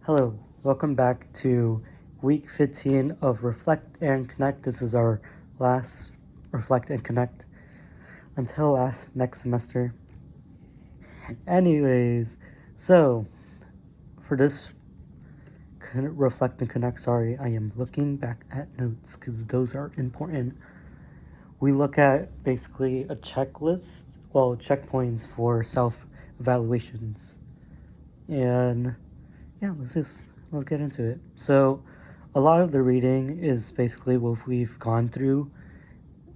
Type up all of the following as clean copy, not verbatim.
Hello, welcome back to week 15 of Reflect and Connect. This is our last Reflect and Connect until next semester. Anyways, so for this Reflect and Connect, I am looking back at notes because those are important. We look at basically a checklist, checkpoints for self-evaluations. And yeah, let's get into it. So, a lot of the reading is basically what we've gone through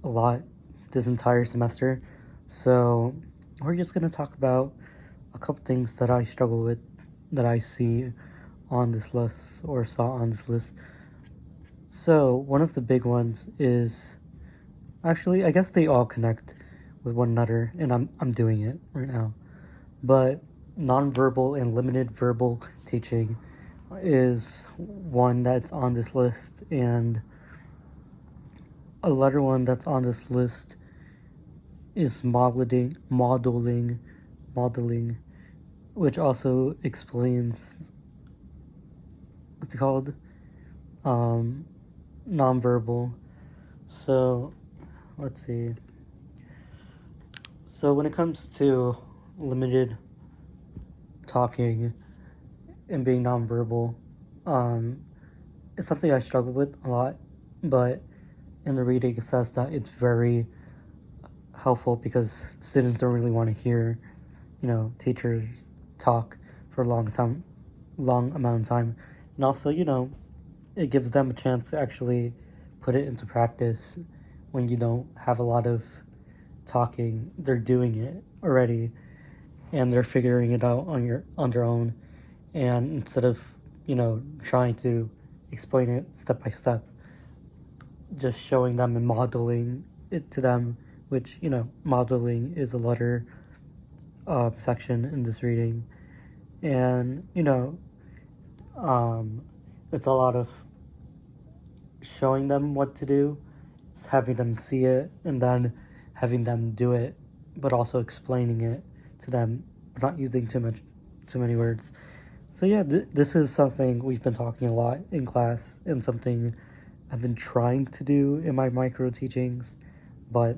a lot this entire semester. So, we're just gonna talk about a couple things that I struggle with, that I see on this list or saw on this list. So, one of the big ones is actually, I guess they all connect with one another, and I'm doing it right now. But nonverbal and limited verbal teaching is one that's on this list, and another one that's on this list is modeling, which also explains what's it called, nonverbal. So let's see. So when it comes to limited talking and being nonverbal, it's something I struggle with a lot, but in the reading it says that it's very helpful because students don't really want to hear, teachers talk for a long amount of time, and also, it gives them a chance to actually put it into practice. When you don't have a lot of talking, they're doing it already, and they're figuring it out on their own. And instead of trying to explain it step by step, just showing them and modeling it to them, which modeling is a letter section in this reading. And it's a lot of showing them what to do. It's having them see it and then having them do it, but also explaining it to them, but not using too many words. So yeah, this is something we've been talking a lot in class, and something I've been trying to do in my micro teachings, but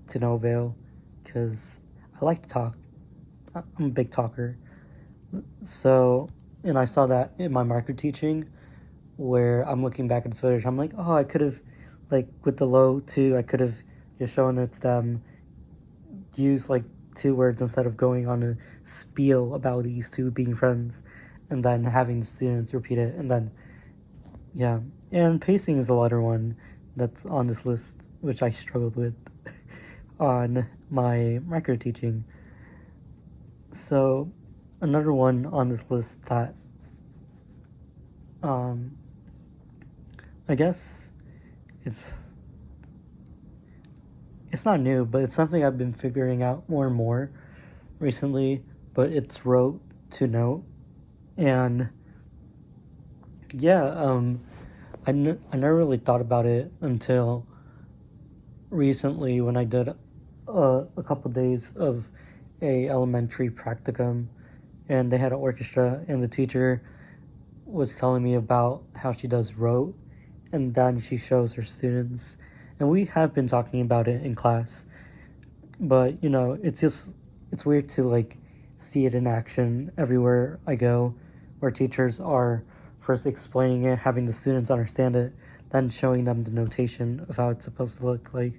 to no avail, because I like to talk. I'm a big talker. So, and I saw that in my micro teaching, where I'm looking back at the footage, I'm like, oh, I could have, like, with the low two, I could have just shown it to them, use like 2 words instead of going on a spiel about these two being friends, and then having the students repeat it, and then, yeah. And pacing is the other one that's on this list, which I struggled with on my micro teaching. So, another one on this list that, I guess it's not new, but it's something I've been figuring out more and more recently, but it's wrote to note. And yeah, I never really thought about it until recently, when I did a couple days of a elementary practicum, and they had an orchestra, and the teacher was telling me about how she does rote, and then she shows her students, and we have been talking about it in class, but it's weird to like see it in action everywhere I go, where teachers are first explaining it, having the students understand it, then showing them the notation of how it's supposed to look like.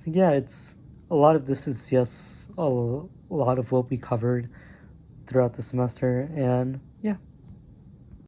So yeah, it's a lot of this is just a lot of what we covered throughout the semester, and